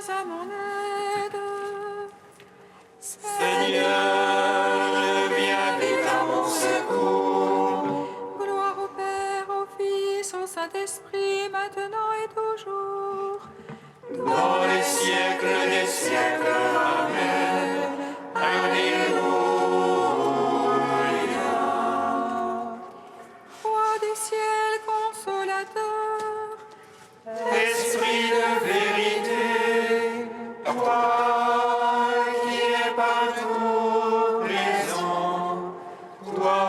à mon aide. Seigneur, viens vite à mon secours. Gloire au Père, au Fils, au Saint-Esprit, maintenant et toujours. Dans les siècles des siècles, Amen. Alléluia. Roi du ciel, consolateur, Esprit de vérité, toi qui es partout présent, toi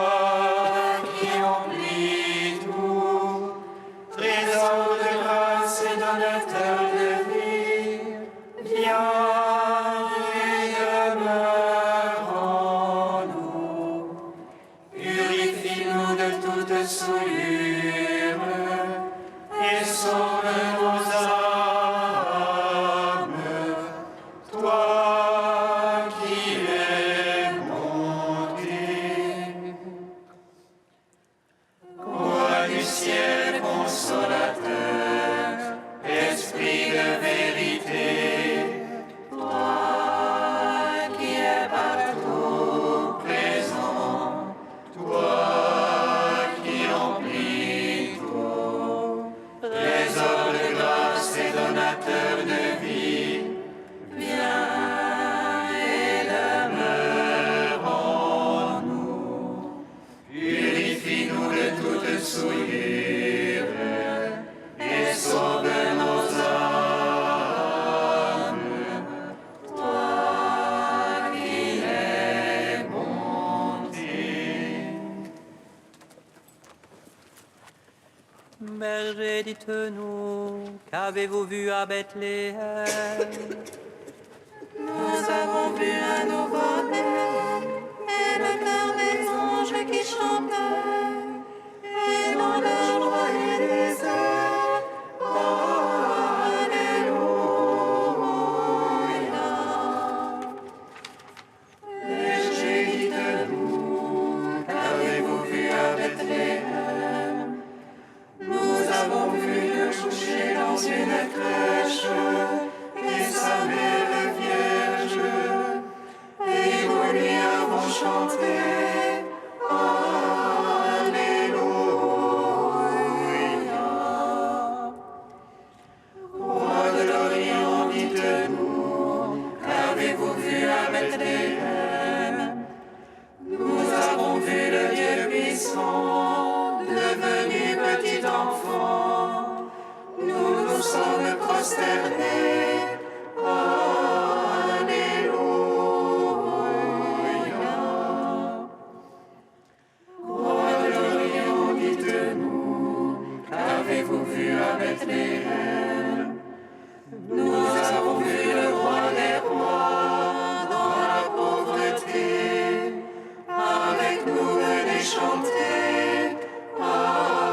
qui emplis tout, trésor de grâce et donateur de vie, viens et demeure en nous. Purifie-nous de toute souillure et sauve nos âmes, toi qui es bonté. Roi du ciel consolateur, esprit de vérité, toi qui es partout présent, toi qui emplis tout, trésor de grâce et donateur de vie, viens et demeure en nous. Purifie-nous de toute souillure et sauve nos âmes, toi qui es bonté. Berger, dites-nous, qu'avez-vous vu à Bethléem? nous avons vu un nouveau-né, et le cœur des anges qui chantaient, et dans la joie et les airs. Alléluia. Berger, dites-nous, qu'avez-vous vu à Bethléem? Nous avons vu le coucher dans une crèche, et sa mère vierge, et nous lui avons chanté. Alléluia. Roi de l'Orient, dites-nous, qu'avez-vous vu à Bethléem? Nous avons vu le Dieu puissant, devenu petit enfant. Nous nous sommes prosternés. Alléluia. Roi de l'Orient, dites-nous, qu'avez-vous vu à Bethléem? Nous avons vu le roi des rois dans la pauvreté. Avec nous venez chanter. Alléluia.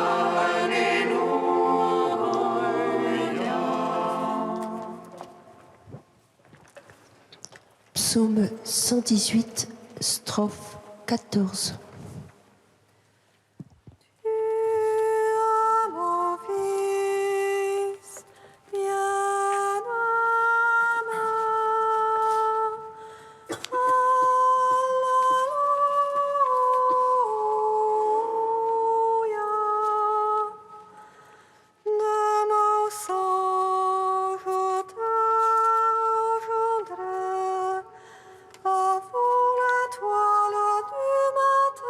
Psaume 118, strophe 14. Tu as mon fils, bien-aimé. Alléluia. De mon sang, je t'engendrai avant l'étoile du matin.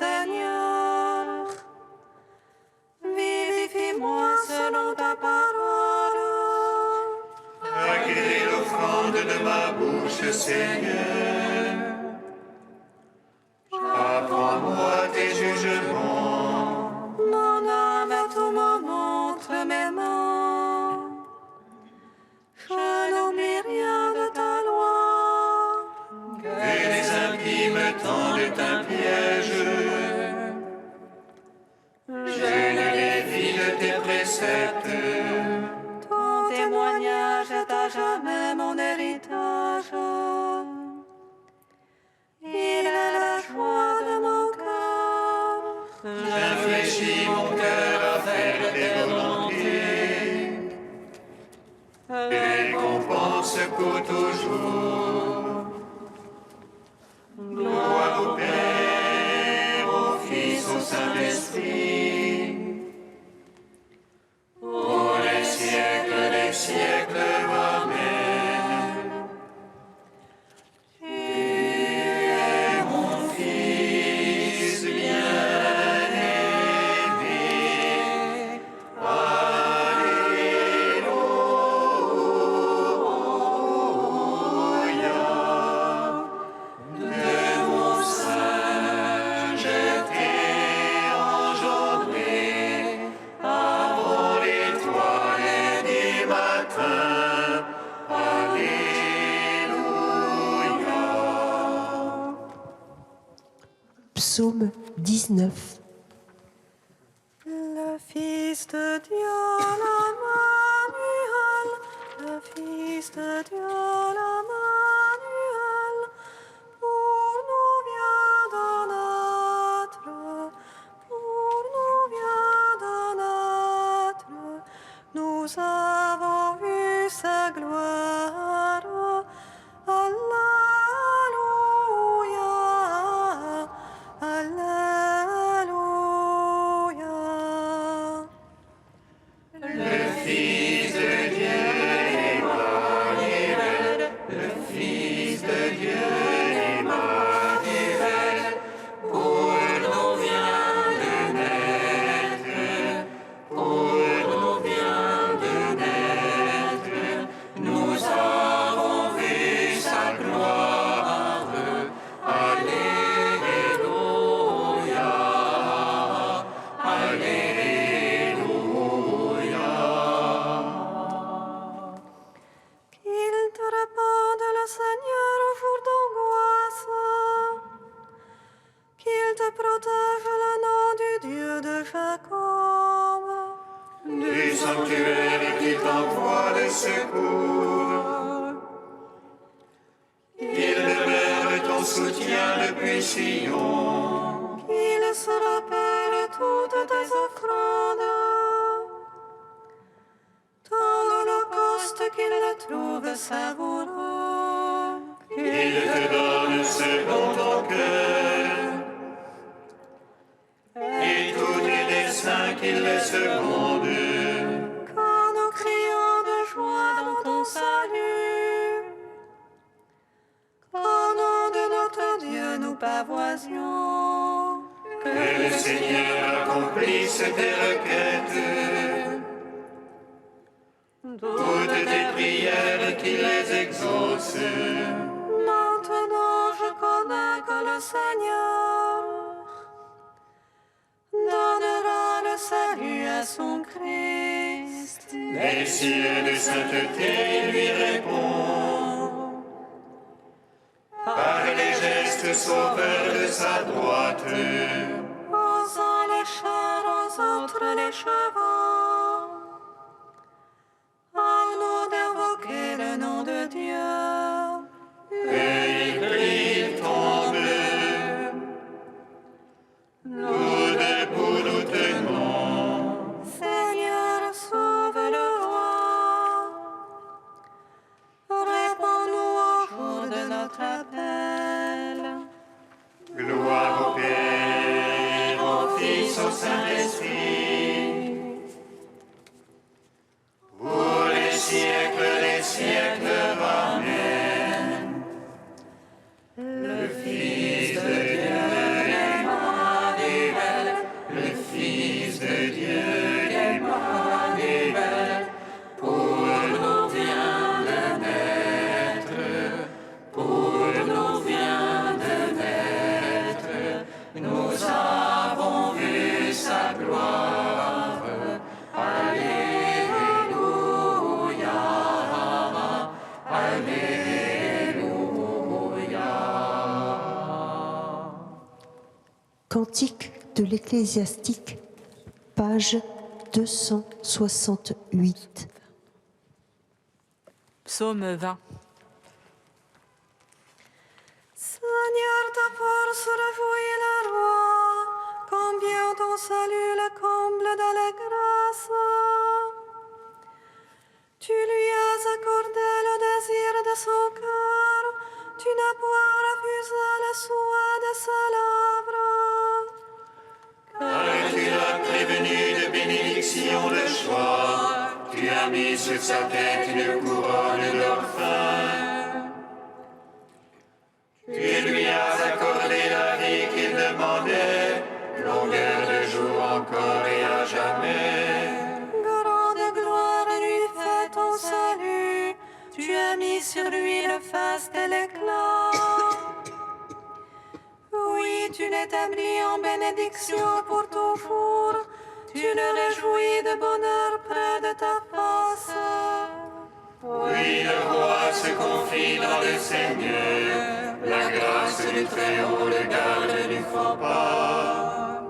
Seigneur. Vivifie-moi selon ta parole. Accueille l'offrande de ma bouche, Seigneur. Apprends-moi tes jugements. Mon âme à tout moment montre mes mains. Je n'oublie rien de ta loi. Que les impies me tendent un piège. Je ne les vis de tes préceptes. Ton témoignage est à jamais mon héritage. Il est la joie de mon cœur. J'infléchis mon cœur à faire tes volontés. Récompense pour toujours. Gloire au Père, au Fils, au Saint-Esprit. Pour les siècles des siècles. Amen. Tu es mon Fils bien-aimé. Alléluia. De mon sein, je t'ai engendré avant l'étoile du matin. Alléluia. Psaume 19. Le Fils de Dieu, l'Emmanuel, le Fils de Dieu, l'Emmanuel, pour nous vient de naître, pour nous vient de naître. Nous avons vu sa gloire. Alléluia, Alléluia. Le Fils de Dieu, Emmanuel, le Fils de Dieu, Emmanuel, pour nous vient de naître, pour nous vient de naître, nous avons vu sa gloire. Alléluia, Alléluia. Qu'il te répande le Seigneur au jour d'angoisse, qu'il te protège le nom du Dieu de Jacob. Du sanctuaire qui t'envoie le secours. Il demeure ton soutien depuis Sion. Qu'il se rappelle toutes tes offrandes, ton holocauste qu'il le trouve savoureux. Il te donne selon ton cœur. Et tous tes desseins qu'il le secondent. Quand nous crions de joie dans ton salut, qu'au nom de notre Dieu nous pavoisions. Que le Seigneur accomplisse tes requêtes. Toutes tes prières qu'il les exauce. Maintenant je connais que le Seigneur donnera le salut à son Christ. Les cieux de sainteté lui répond. Par les gestes sauveurs de sa droite. Aux uns les chars, aux autres les chevaux. À nous d'invoquer le nom de Dieu. Et il prie, il tombe. Nous debout nous tenons. Seigneur, sauve le roi. Réponds-nous au jour de notre appel. Gloire au Père, au Fils, au Saint-Esprit. Pour les siècles des siècles. Amen. Le Fils de Dieu, Emmanuel, Cantique de l'Ecclésiastique, page 268. Psaume 20. Seigneur, ta force refouille la roi, combien ton salut le comble de la grâce. Tu lui as accordé le désir de son cœur, tu n'as point refusé le souhait de ses lèvres. Car tu l'as prévenu de bénédiction de choix, tu as mis sur sa tête une couronne d'orphin. Tu lui as accordé la vie qu'il demandait, longueur de jour encore et à jamais. Grande gloire lui fait ton salut, tu as mis sur lui le faste et l'éclat. Oui, tu l'établis en bénédiction pour toujours, tu le réjouis de bonheur près de ta face. Oui, le roi se confie dans le Seigneur, la grâce du Très-Haut le garde du faux pas.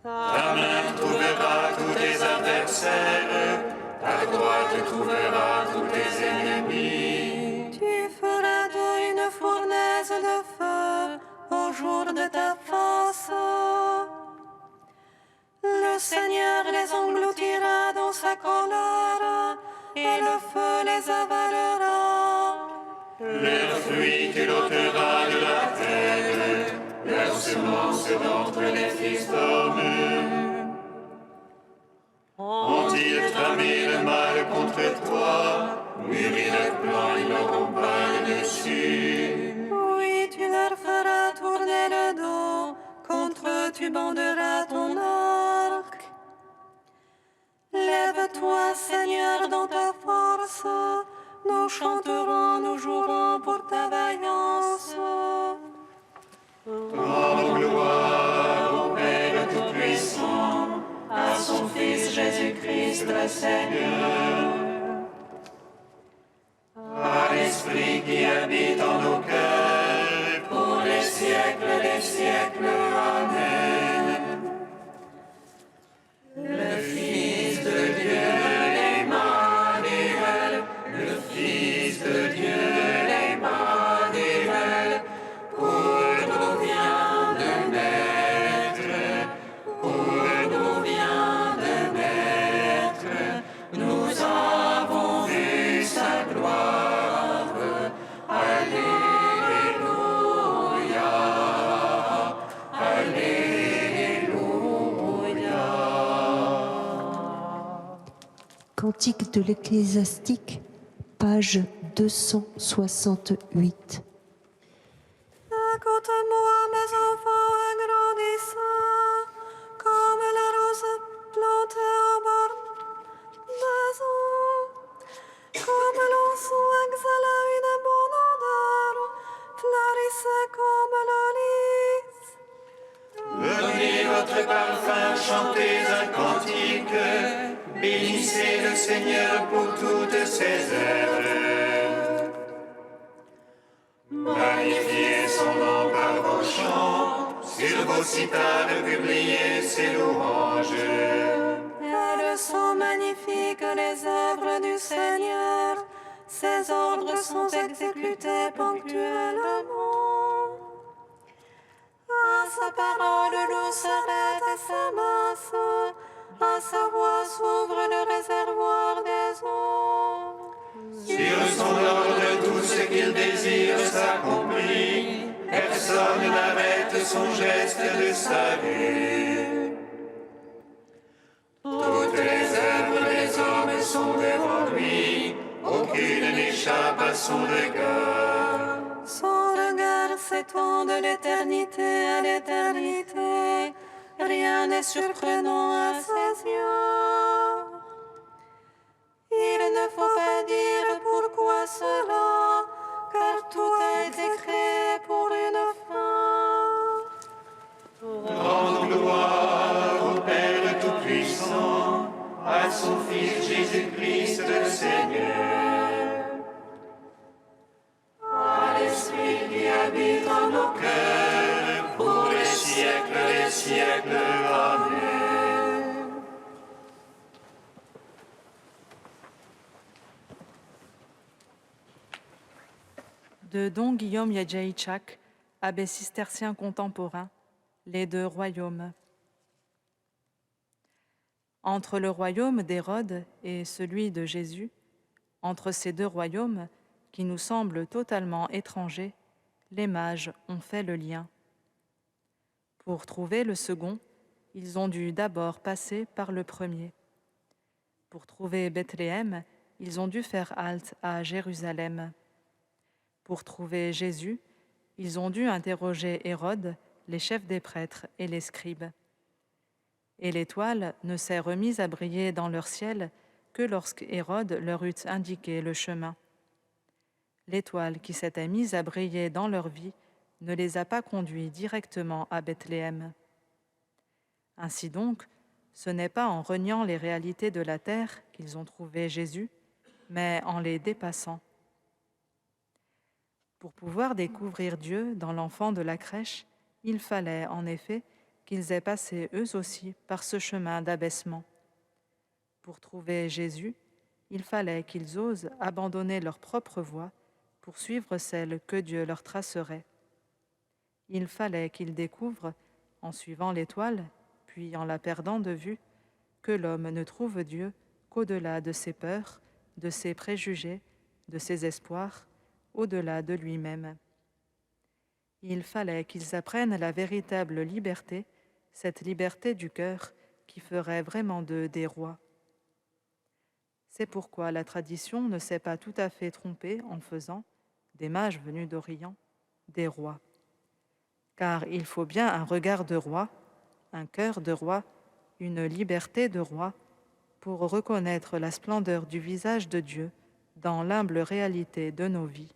Ta main trouvera tous tes adversaires, ta droite trouvera tous tes ennemis. Tu feras d'eux une fournaise de feu au jour de ta face. Le Seigneur les engloutira dans sa colère, et le feu les avalera. Leurs fruits tu l'ôteras de la terre, leurs semences d'entre les fils d'hommes. Ont-ils tramé le mal contre toi, mûri le plan, ils n'auront pas le dessus. Oui, tu leur feras tourner le dos, contre eux tu banderas ton arc. Lève-toi, Seigneur, dans ta force, nous chanterons, nous jouerons pour ta vaillance. Rends gloire au Père Tout-Puissant, à son Fils Jésus-Christ le Seigneur, à l'Esprit qui habite en nos cœurs, pour les siècles des siècles. Amen. Le Fils de Dieu, l'Emmanuel, le Fils de Dieu, l'Emmanuel, pour nous vient de naître, pour nous vient de naître, nous avons vu sa gloire. Alléluia, Alléluia. Cantique de l'Ecclésiastique, page 268. Écoute-moi, mes enfants, et grandissez, comme la rose plantée au bord des eaux, comme l'encens exhala une bonne odeur, fleurissez comme le lys. Donnez votre parfum, chantez un cantique, bénissez le Seigneur pour toutes ses œuvres. Magnifiez son nom par vos chants, sur vos citares publiez ses louanges. Elles sont magnifiques les œuvres du Seigneur, ses ordres sont exécutés ponctuellement. À sa parole l'eau s'arrête et s'amasse, à sa voix s'ouvre le réservoir des eaux. Sur son ordre, tout ce qu'il désire s'accomplit, personne n'arrête son geste de salut. Toutes les œuvres des hommes sont devant lui, aucune n'échappe à son regard. Son regard s'étend de l'éternité à l'éternité, rien n'est surprenant à ses yeux. Il ne faut pas dire pourquoi cela, car tout a été créé pour une fin. Rends gloire au Père Tout-Puissant, à son Fils Jésus-Christ le Seigneur, à l'Esprit qui habite en nos cœurs, pour les siècles. Amen. De Don Guillaume Yadjaïchak, abbé cistercien contemporain, Les deux royaumes. Entre le royaume d'Hérode et celui de Jésus, entre ces deux royaumes qui nous semblent totalement étrangers, les mages ont fait le lien. Pour trouver le second, ils ont dû d'abord passer par le premier. Pour trouver Bethléem, ils ont dû faire halte à Jérusalem. Pour trouver Jésus, ils ont dû interroger Hérode, les chefs des prêtres et les scribes. Et l'étoile ne s'est remise à briller dans leur ciel que lorsque Hérode leur eut indiqué le chemin. L'étoile qui s'était mise à briller dans leur vie ne les a pas conduits directement à Bethléem. Ainsi donc, ce n'est pas en reniant les réalités de la terre qu'ils ont trouvé Jésus, mais en les dépassant. Pour pouvoir découvrir Dieu dans l'enfant de la crèche, il fallait en effet qu'ils aient passé eux aussi par ce chemin d'abaissement. Pour trouver Jésus, il fallait qu'ils osent abandonner leur propre voie pour suivre celle que Dieu leur tracerait. Il fallait qu'ils découvrent, en suivant l'étoile, puis en la perdant de vue, que l'homme ne trouve Dieu qu'au-delà de ses peurs, de ses préjugés, de ses espoirs, au-delà de lui-même. Il fallait qu'ils apprennent la véritable liberté, cette liberté du cœur qui ferait vraiment d'eux des rois. C'est pourquoi la tradition ne s'est pas tout à fait trompée en faisant, des mages venus d'Orient, des rois. Car il faut bien un regard de roi, un cœur de roi, une liberté de roi, pour reconnaître la splendeur du visage de Dieu dans l'humble réalité de nos vies.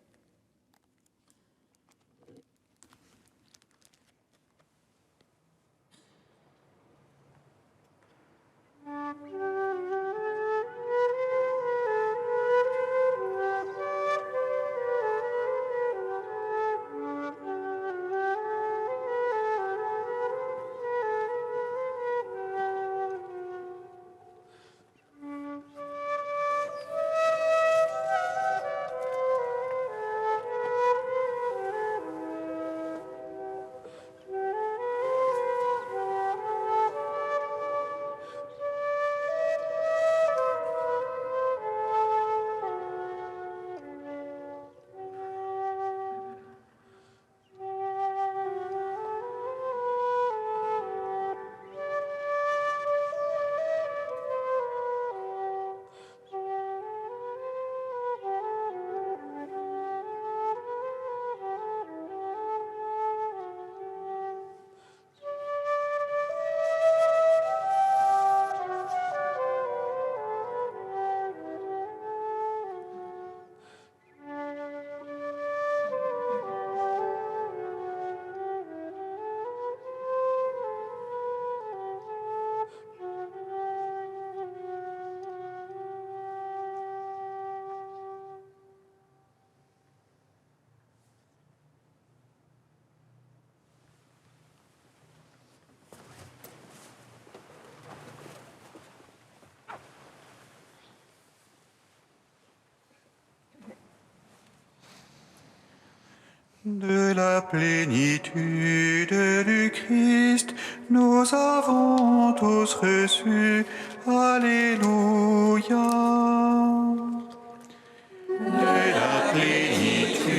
De la plénitude du Christ, nous avons tous reçu. Alléluia. De la plénitude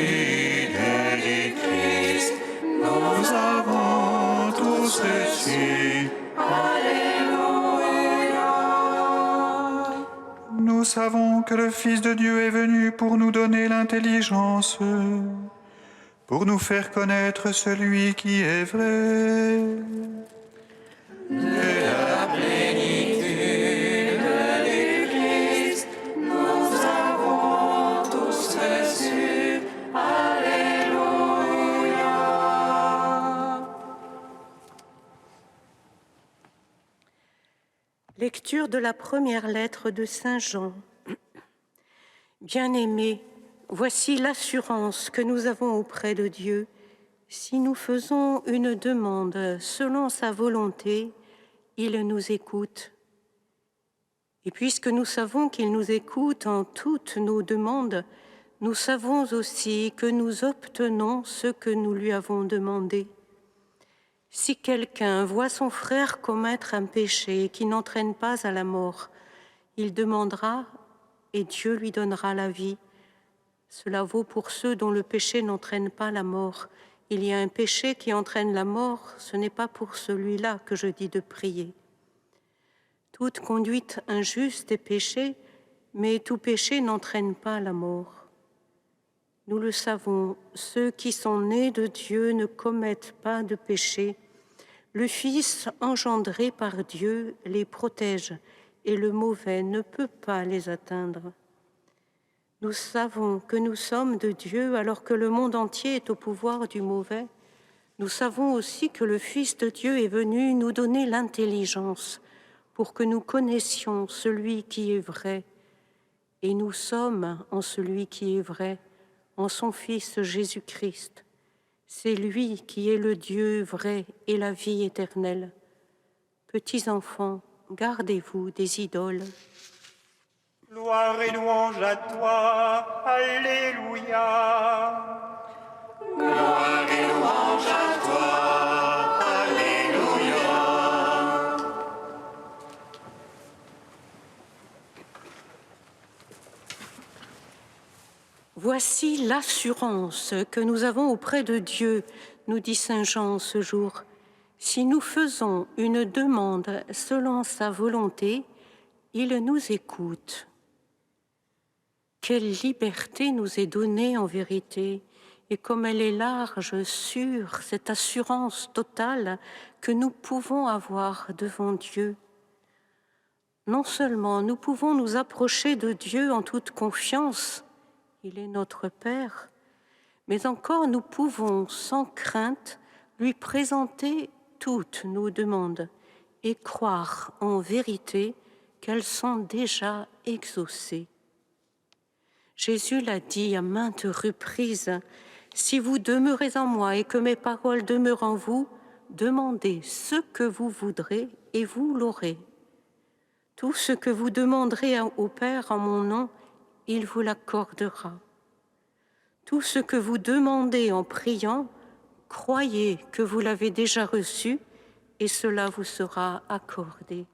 du Christ, nous avons tous reçu. Alléluia. Nous savons que le Fils de Dieu est venu pour nous donner l'intelligence, pour nous faire connaître celui qui est vrai. De la plénitude du Christ, nous avons tous reçu. Alléluia. Lecture de la première lettre de Saint Jean. Bien-aimés, voici l'assurance que nous avons auprès de Dieu Si nous faisons une demande selon sa volonté, il nous écoute. Et puisque nous savons qu'il nous écoute en toutes nos demandes, nous savons aussi que nous obtenons ce que nous lui avons demandé. Si quelqu'un voit son frère commettre un péché qui n'entraîne pas à la mort, il demandera et Dieu lui donnera la vie. Cela vaut pour ceux dont le péché n'entraîne pas la mort. Il y a un péché qui entraîne la mort, ce n'est pas pour celui-là que je dis de prier. Toute conduite injuste est péché, mais tout péché n'entraîne pas la mort. Nous le savons, ceux qui sont nés de Dieu ne commettent pas de péché. Le Fils engendré par Dieu les protège et le mauvais ne peut pas les atteindre. Nous savons que nous sommes de Dieu alors que le monde entier est au pouvoir du mauvais. Nous savons aussi que le Fils de Dieu est venu nous donner l'intelligence pour que nous connaissions celui qui est vrai. Et nous sommes en celui qui est vrai, en son Fils Jésus-Christ. C'est lui qui est le Dieu vrai et la vie éternelle. Petits enfants, gardez-vous des idoles. Gloire et louange à toi, Alléluia. Gloire et louange à toi, Alléluia. Voici l'assurance que nous avons auprès de Dieu, nous dit Saint Jean ce jour. Si nous faisons une demande selon sa volonté, il nous écoute. Quelle liberté nous est donnée en vérité, et comme elle est large, sûre, cette assurance totale que nous pouvons avoir devant Dieu. Non seulement nous pouvons nous approcher de Dieu en toute confiance, il est notre Père, mais encore nous pouvons sans crainte lui présenter toutes nos demandes et croire en vérité qu'elles sont déjà exaucées. Jésus l'a dit à maintes reprises, « Si vous demeurez en moi et que mes paroles demeurent en vous, demandez ce que vous voudrez et vous l'aurez. Tout ce que vous demanderez au Père en mon nom, il vous l'accordera. Tout ce que vous demandez en priant, croyez que vous l'avez déjà reçu et cela vous sera accordé. »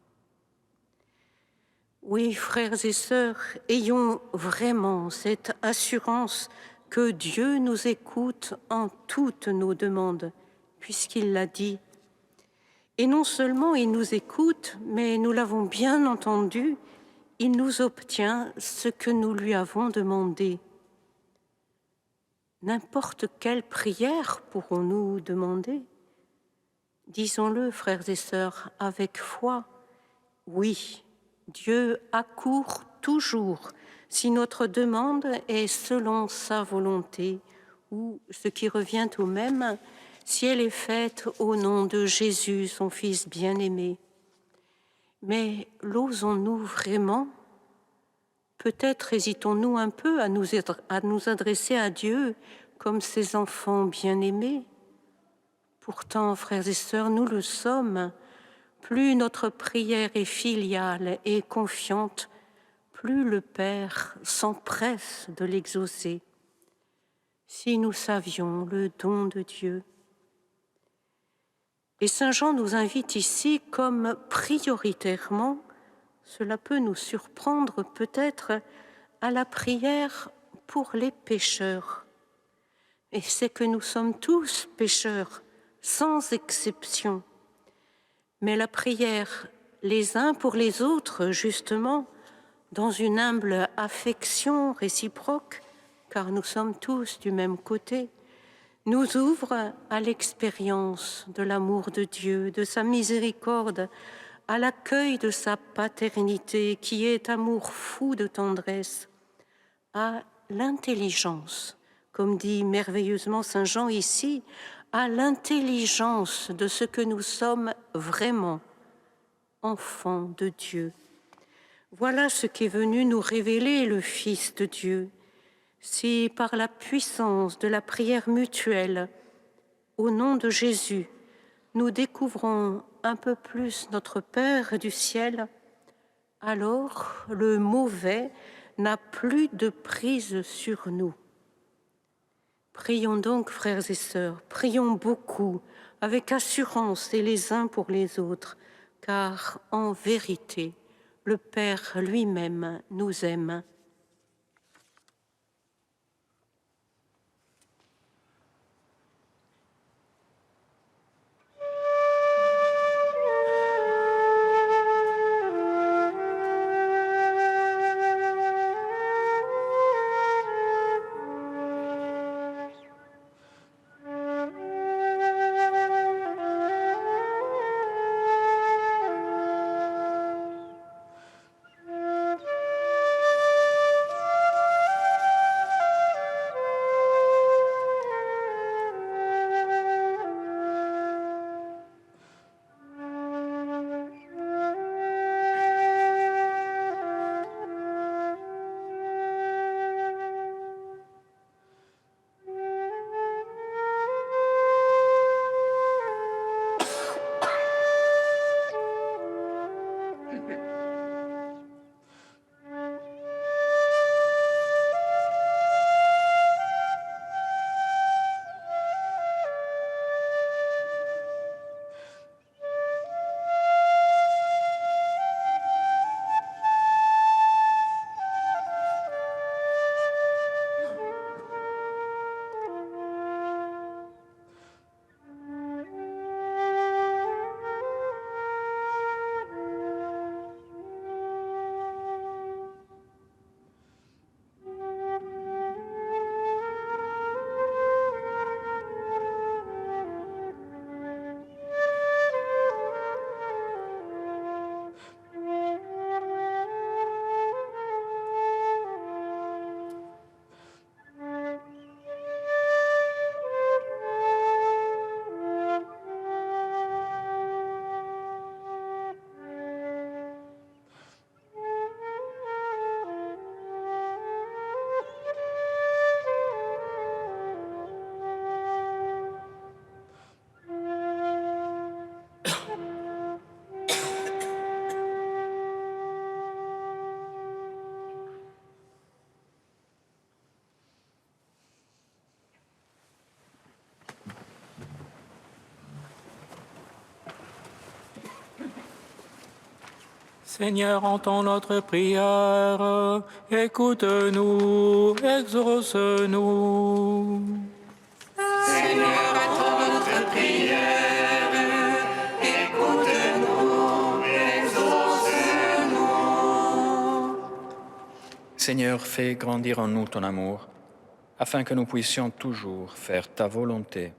Oui, frères et sœurs, ayons vraiment cette assurance que Dieu nous écoute en toutes nos demandes, puisqu'il l'a dit. Et non seulement il nous écoute, mais nous l'avons bien entendu, il nous obtient ce que nous lui avons demandé. N'importe quelle prière pourrons-nous demander? Disons-le, frères et sœurs, avec foi, oui. Dieu accourt toujours si notre demande est selon sa volonté ou, ce qui revient au même, si elle est faite au nom de Jésus, son Fils bien-aimé. Mais l'osons-nous vraiment? Peut-être hésitons-nous un peu à nous adresser à Dieu comme ses enfants bien-aimés. Pourtant, frères et sœurs, nous le sommes. Plus notre prière est filiale et confiante, plus le Père s'empresse de l'exaucer. Si nous savions le don de Dieu. Et Saint Jean nous invite ici comme prioritairement, cela peut nous surprendre peut-être, à la prière pour les pécheurs. Et c'est que nous sommes tous pécheurs, sans exception. Mais la prière, les uns pour les autres, justement, dans une humble affection réciproque, car nous sommes tous du même côté, nous ouvre à l'expérience de l'amour de Dieu, de sa miséricorde, à l'accueil de sa paternité, qui est amour fou de tendresse, à l'intelligence, comme dit merveilleusement Saint Jean ici, à l'intelligence de ce que nous sommes vraiment, enfants de Dieu. Voilà ce qu'est venu nous révéler le Fils de Dieu. Si par la puissance de la prière mutuelle, au nom de Jésus, nous découvrons un peu plus notre Père du ciel, alors le mauvais n'a plus de prise sur nous. Prions donc, frères et sœurs, prions beaucoup, avec assurance et les uns pour les autres, car en vérité, le Père lui-même nous aime. Seigneur, entends notre prière, écoute-nous, exauce-nous. Seigneur, attends notre prière, écoute-nous, exauce-nous. Seigneur, fais grandir en nous ton amour, afin que nous puissions toujours faire ta volonté.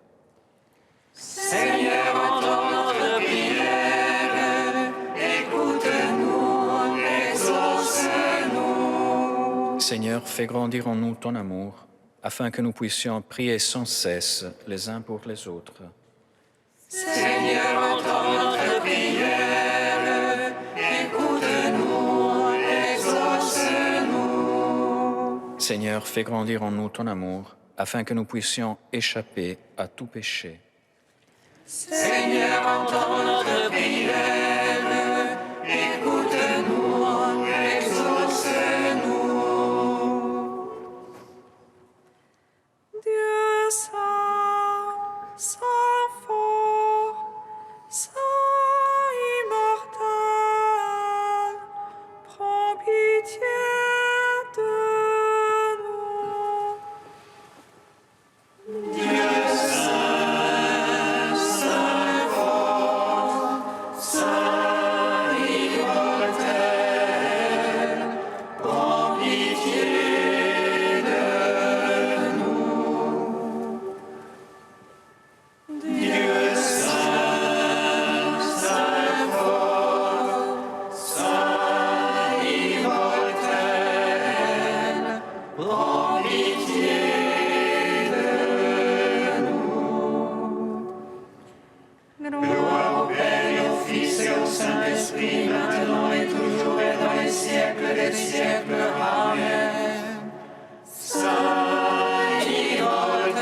Seigneur, entends notre prière, écoute-nous, exauce-nous. Seigneur, fais grandir en nous ton amour, afin que nous puissions prier sans cesse les uns pour les autres. Seigneur, entends notre prière, écoute-nous, exauce-nous. Seigneur, fais grandir en nous ton amour, afin que nous puissions échapper à tout péché. Seigneur, entends notre prière, écoute-nous, exauce-nous. Dieu saint, saint fort, saint immortel, prends pitié de nous. Dieu saint, saint fort, saint immortel, prends pitié de nous. Dieu saint, saint fort, saint immortel, prends pitié de nous. Gloire au Père et au Fils et au Saint-Esprit, maintenant et toujours et dans les siècles des siècles. Amen. Saint immortel,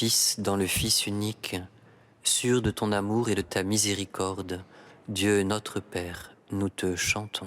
Fils dans le Fils unique, sûr de ton amour et de ta miséricorde, Dieu notre Père, nous te chantons.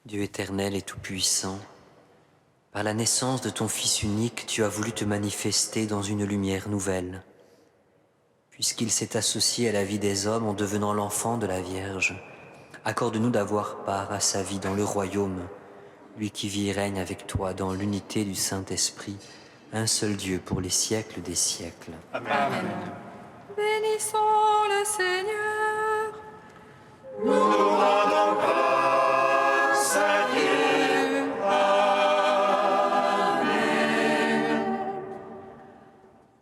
Dieu éternel et tout-puissant, par la naissance de ton Fils unique, tu as voulu te manifester dans une lumière nouvelle. Puisqu'il s'est associé à la vie des hommes en devenant l'enfant de la Vierge, accorde-nous d'avoir part à sa vie dans le royaume, lui qui vit et règne avec toi dans l'unité du Saint-Esprit, un seul Dieu pour les siècles des siècles. Amen. Bénissons le Seigneur. Nous nous rendons grâce à Dieu. Amen.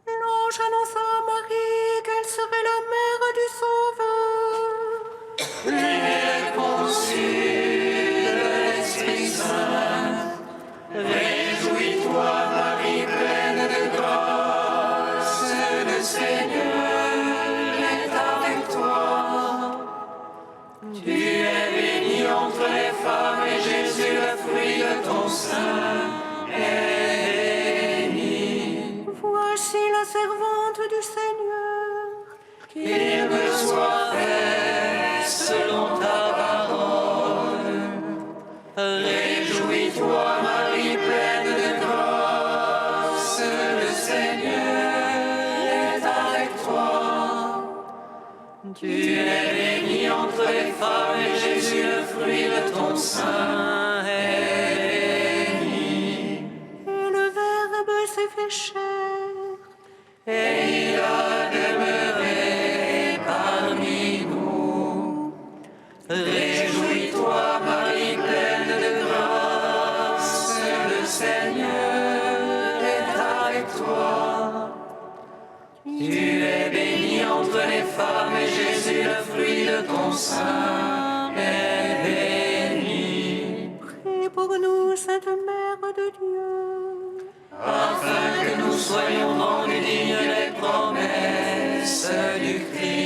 L'ange annonça à Marie qu'elle serait la mère du Sauveur. Lui est conçue de l'Esprit Saint. Réjouis-toi, Marie, pleine de grâce, le Seigneur est avec toi. Tu es bénie entre les femmes et Jésus, le fruit de ton sein, est béni. Voici la servante du Seigneur. Qu'il me soit fait selon ta parole. Réjouis-toi, Marie, pleine de grâce, le Seigneur est avec toi. Tu es bénie entre les femmes et Jésus, le fruit de ton sein, est béni. Et le Verbe s'est fait chair. Et il a demeuré parmi nous. Réjouis-toi, Marie, pleine de grâce, le Seigneur est avec toi. Tu es bénie entre les femmes et Jésus, le fruit de ton sein, est béni. Prie pour nous, Sainte Mère de Dieu. Afin que nous soyons rendus dignes des promesses du Christ.